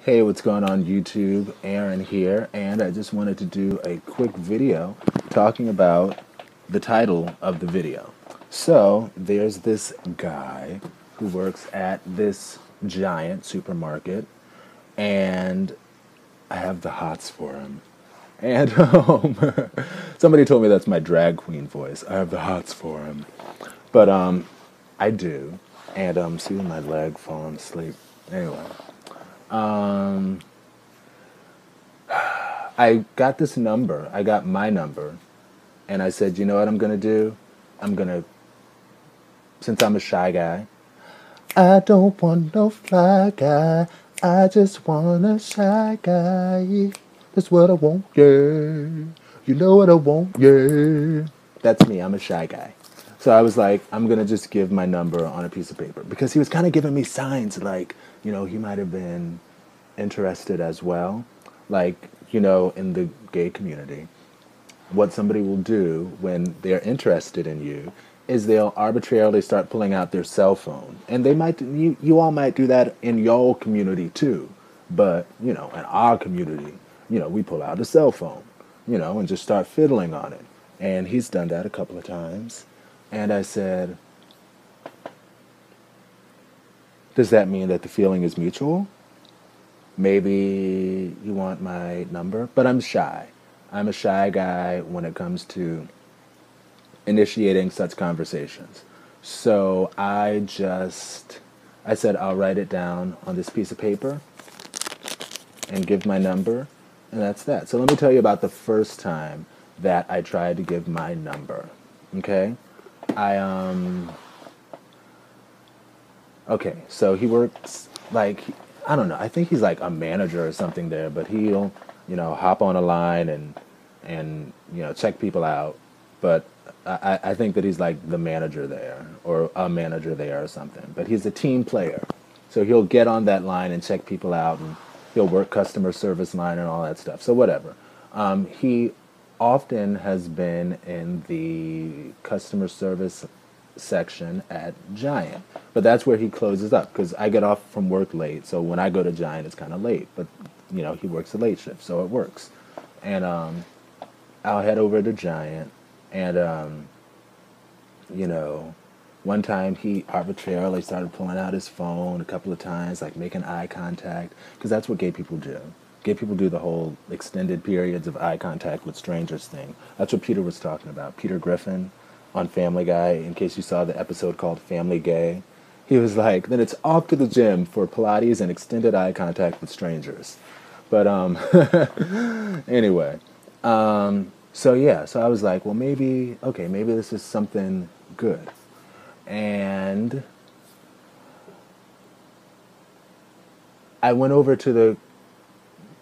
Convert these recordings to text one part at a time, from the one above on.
Hey, what's going on YouTube? Aaron here, and I just wanted to do a quick video talking about the title of the video. So, there's this guy who works at this giant supermarket, and I have the hots for him. And somebody told me that's my drag queen voice. I have the hots for him. But I do. And see my leg falling asleep. Anyway, I got this number. I got my number. And I said, you know what I'm going to do? I'm going to, since I'm a shy guy, I don't want no fly guy. I just want a shy guy. That's what I want, yeah. You know what I want, yeah. That's me. I'm a shy guy. So I was like, I'm going to just give my number on a piece of paper. Because he was kind of giving me signs like, he might have been interested as well. Like, in the gay community, what somebody will do when they're interested in you is they'll arbitrarily start pulling out their cell phone. And they might, you all might do that in your community too. But, in our community, we pull out a cell phone, and just start fiddling on it. And he's done that a couple of times. And I said, does that mean that the feeling is mutual? Maybe you want my number, but I'm shy. I'm a shy guy when it comes to initiating such conversations. So I said, I'll write it down on this piece of paper and give my number, and that's that. So let me tell you about the first time that I tried to give my number. Okay? I, okay, so he works like, I don't know, I think he's like a manager or something there, but he'll, hop on a line and check people out. But I think that he's like the manager there or a manager there or something. But he's a team player. So he'll get on that line and check people out, and he'll work customer service line and all that stuff. So whatever. He often has been in the customer service section at Giant, but that's where he closes up because I get off from work late. So when I go to Giant, it's kind of late, but he works a late shift, so it works. And I'll head over to Giant, and you know, one time he arbitrarily started pulling out his phone a couple of times, like making eye contact, because that's what gay people do. Gay people do the whole extended periods of eye contact with strangers thing. That's what Peter was talking about. Peter Griffin on Family Guy, in case you saw the episode called Family Gay. He was like, then it's off to the gym for Pilates and extended eye contact with strangers. But anyway, so yeah, so I was like, well, maybe, okay, maybe this is something good. And I went over to the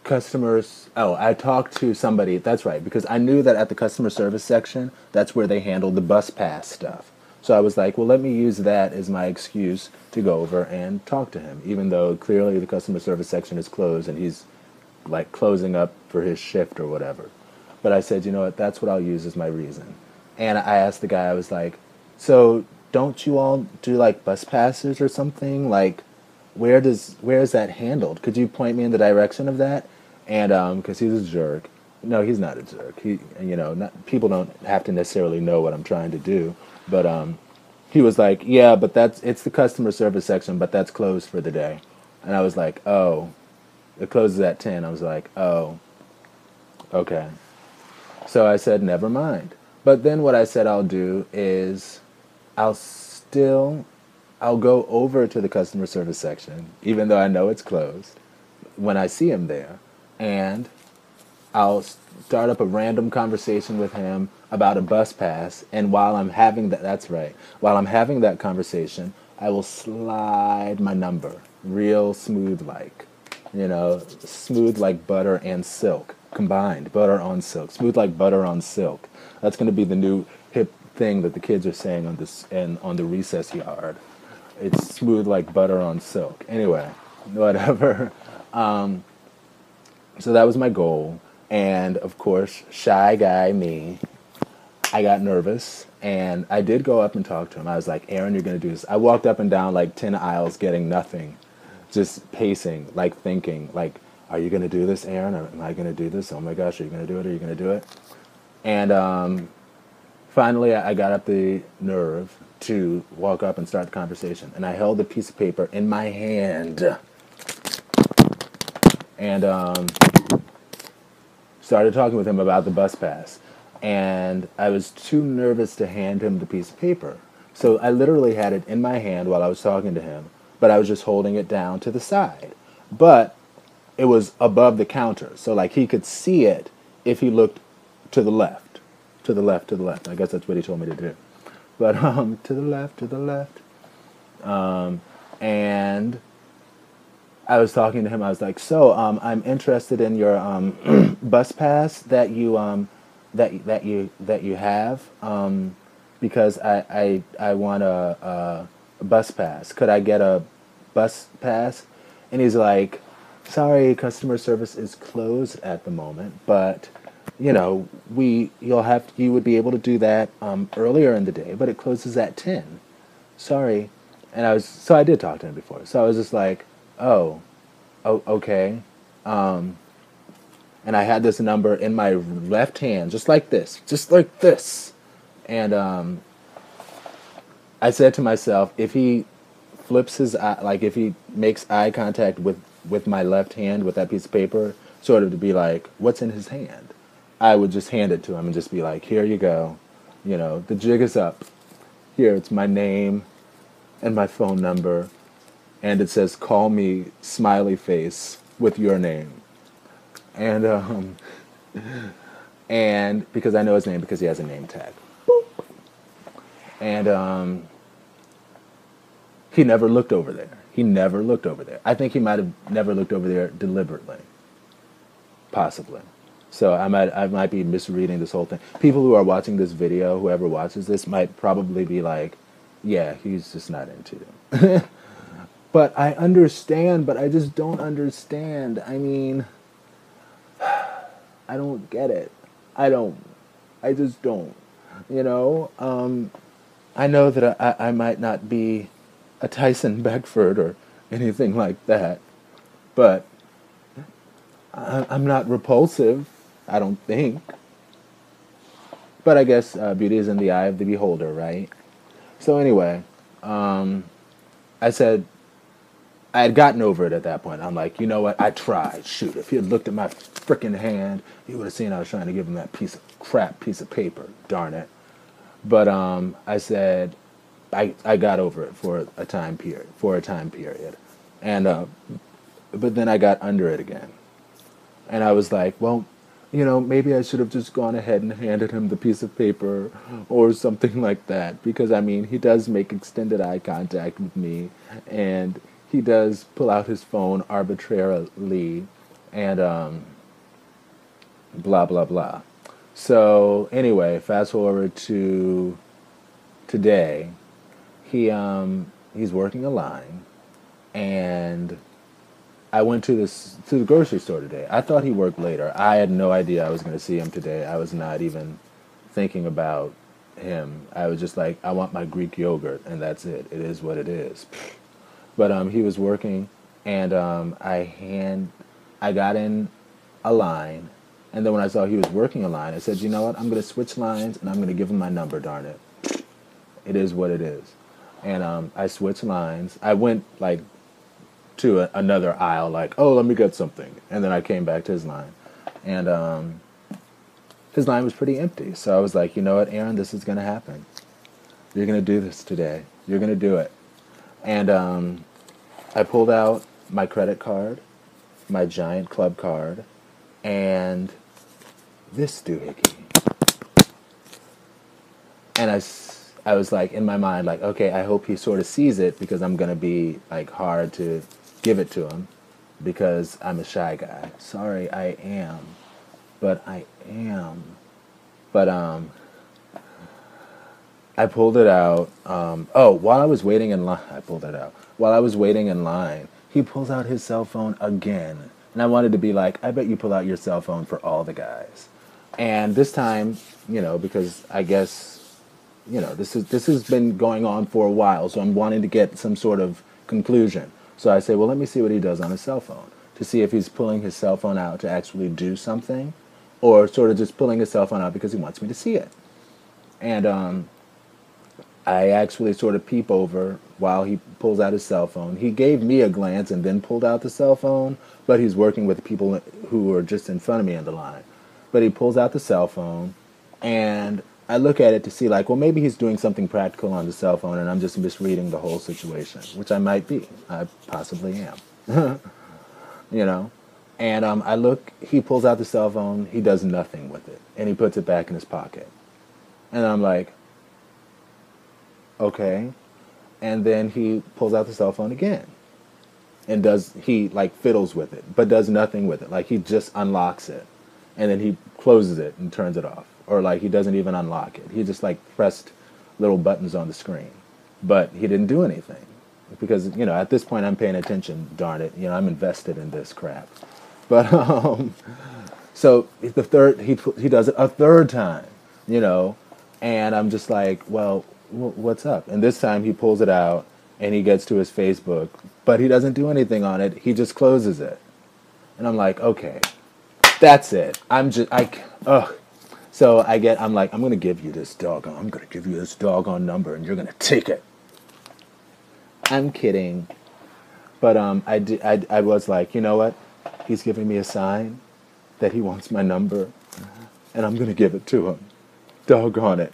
customers. Oh, I talked to somebody. That's right, because I knew that at the customer service section, that's where they handled the bus pass stuff. So I was like, well, let me use that as my excuse to go over and talk to him, even though clearly the customer service section is closed and he's like closing up for his shift or whatever. But I said, you know what, that's what I'll use as my reason. And I asked the guy, I was like, so don't you all do like bus passes or something? Like, where is that handled? Could you point me in the direction of that? And because he's a jerk. No, he's not a jerk. People don't have to necessarily know what I'm trying to do. But he was like, yeah, but it's the customer service section, but that's closed for the day. And I was like, oh, it closes at 10. I was like, oh, okay. So I said, never mind. But then what I said I'll do is I'll still, I'll go over to the customer service section, even though I know it's closed, when I see him there. And I'll start up a random conversation with him about a bus pass. And while I'm having that, that's right, while I'm having that conversation, I will slide my number real smooth smooth like butter and silk combined, butter on silk, smooth like butter on silk. That's going to be the new hip thing that the kids are saying on this and on the recess yard. It's smooth like butter on silk. Anyway, whatever. So that was my goal. And of course, shy guy me, I got nervous and I did go up and talk to him. I was like, Aaron, you're going to do this. I walked up and down like 10 aisles getting nothing. just pacing, like thinking, like, are you going to do this, Aaron? Am I going to do this? Oh my gosh, are you going to do it? Are you going to do it? And finally, I got up the nerve to walk up and start the conversation. And I held a piece of paper in my hand and started talking with him about the bus pass. And I was too nervous to hand him the piece of paper. So I literally had it in my hand while I was talking to him, but I was just holding it down to the side. But it was above the counter, so like he could see it if he looked to the left, to the left, to the left. I guess that's what he told me to do. But to the left, to the left. And I was talking to him. I was like, "So, I'm interested in your bus pass that you have, because I want a bus pass. Could I get a bus pass?" And he's like, "Sorry, customer service is closed at the moment, but you know, you would be able to do that earlier in the day, but it closes at 10. Sorry." And I did talk to him before. So I was just like, "Oh, okay." And I had this number in my left hand, just like this, just like this. And I said to myself, if he flips his eye, like if he makes eye contact with my left hand with that piece of paper, sort of to be like, what's in his hand? I would just hand it to him and just be like, here you go. You know, the jig is up. Here, it's my name and my phone number. And it says, call me, smiley face, with your name. And because I know his name because he has a name tag. And he never looked over there. He never looked over there. I think he might have never looked over there deliberately. Possibly. So I might be misreading this whole thing. People who are watching this video, whoever watches this, might probably be like, yeah, he's just not into it. But I understand, but I just don't understand. I mean, I don't get it. I just don't. You know? I know that I might not be a Tyson Beckford or anything like that, but I'm not repulsive, I don't think. But I guess beauty is in the eye of the beholder, right? So anyway, I said, I had gotten over it at that point. I'm like, you know what? I tried. Shoot, if he had looked at my frickin' hand, he would have seen I was trying to give him that piece of paper. Darn it. But I said, I got over it for a time period. And but then I got under it again. And I was like, well, you know, maybe I should have just gone ahead and handed him the piece of paper or something like that. Because, I mean, he does make extended eye contact with me. And he does pull out his phone arbitrarily. And blah, blah, blah. So, anyway, fast forward to today. He's working a line. And I went to the grocery store today. I thought he worked later. I had no idea I was going to see him today. I was not even thinking about him. I was just like, I want my Greek yogurt, and that's it. It is what it is. But he was working, and I got in a line, and then when I saw he was working a line, I said, you know what? I'm going to switch lines, and I'm going to give him my number. Darn it. It is what it is. And I switched lines. I went like to another aisle, like, oh, let me get something. And then I came back to his line. And his line was pretty empty. So I was like, you know what, Aaron, this is going to happen. You're going to do this today. You're going to do it. And I pulled out my credit card, my Giant Club card, and this doohickey. And I was like, in my mind, like, okay, I hope he sort of sees it because I'm going to be like hard to give it to him because I'm a shy guy. Sorry, I am. But I am. But I pulled it out. While I was waiting in line, I pulled it out. While I was waiting in line, he pulls out his cell phone again. And I wanted to be like, I bet you pull out your cell phone for all the guys. And this time, you know, because I guess, you know, this has been going on for a while, so I'm wanting to get some sort of conclusion. So I say, well, let me see what he does on his cell phone to see if he's pulling his cell phone out to actually do something or sort of just pulling his cell phone out because he wants me to see it. And I actually sort of peep over while he pulls out his cell phone. He gave me a glance and then pulled out the cell phone, but he's working with people who are just in front of me in the line. But he pulls out the cell phone, and I look at it to see, like, well, maybe he's doing something practical on the cell phone, and I'm just misreading the whole situation, which I might be. I possibly am. You know? And I look, he pulls out the cell phone, he does nothing with it, and he puts it back in his pocket. And I'm like, okay. And then he pulls out the cell phone again and he like fiddles with it, but does nothing with it. Like he just unlocks it and then he closes it and turns it off. Or like he doesn't even unlock it. He just like pressed little buttons on the screen, but he didn't do anything because, at this point I'm paying attention, darn it. I'm invested in this crap. But, so he does it a third time, and I'm just like, well, what's up? And this time he pulls it out and he gets to his Facebook, but he doesn't do anything on it. He just closes it. And I'm like, okay, that's it. Ugh. So I'm like, I'm going to give you this doggone number and you're going to take it. I'm kidding. But I was like, you know what? He's giving me a sign that he wants my number and I'm going to give it to him. Doggone it.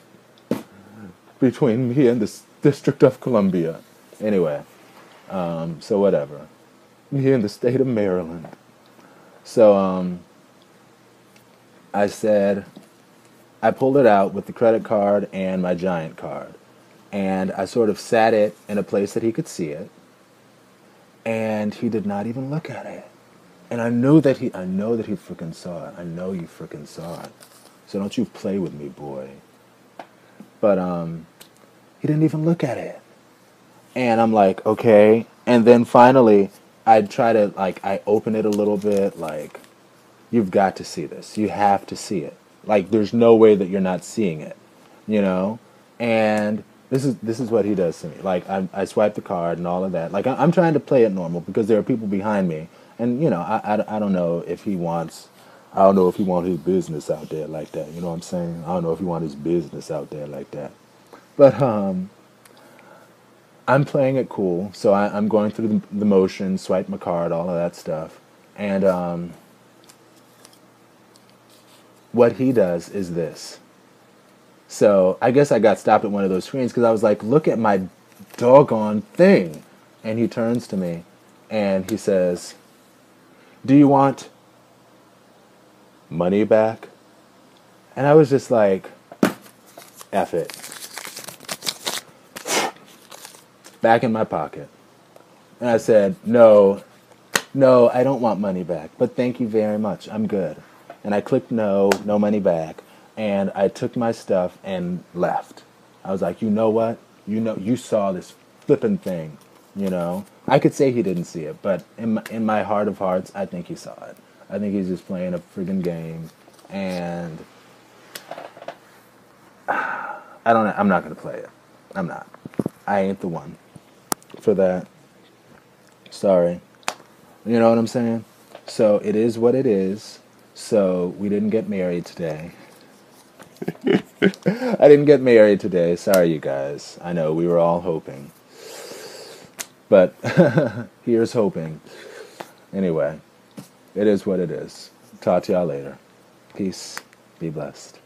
Between me and the District of Columbia. Anyway, so whatever. Me and the state of Maryland. So I said, I pulled it out with the credit card and my Giant card. And I sort of sat it in a place that he could see it. And he did not even look at it. And I know that he freaking saw it. I know you freaking saw it. So don't you play with me, boy. But, he didn't even look at it. And I'm like, okay. And then finally, I try to, I open it a little bit, you've got to see this. You have to see it. There's no way that you're not seeing it, And this is what he does to me. I swipe the card and all of that. I'm trying to play it normal because there are people behind me. And, I don't know if he wants... I don't know if he wants his business out there like that. You know what I'm saying? I don't know if he wants his business out there like that. But I'm playing it cool, so I'm going through the motion, swipe my card, all of that stuff. And what he does is this. So I guess I got stopped at one of those screens because I was like, look at my doggone thing. And he turns to me and he says, do you want money back? And I was just like, F it. Back in my pocket. And I said, no, I don't want money back, but thank you very much. I'm good. And I clicked no money back. And I took my stuff and left. I was like, you know what? You saw this flippin' thing, I could say he didn't see it, but in my heart of hearts, I think he saw it. I think he's just playing a friggin' game. And I'm not going to play it. I'm not. I ain't the one for that. Sorry. You know what I'm saying? So it is what it is. So we didn't get married today. I didn't get married today. Sorry, you guys. I know we were all hoping. But here's hoping. Anyway, it is what it is. Talk to y'all later. Peace. Be blessed.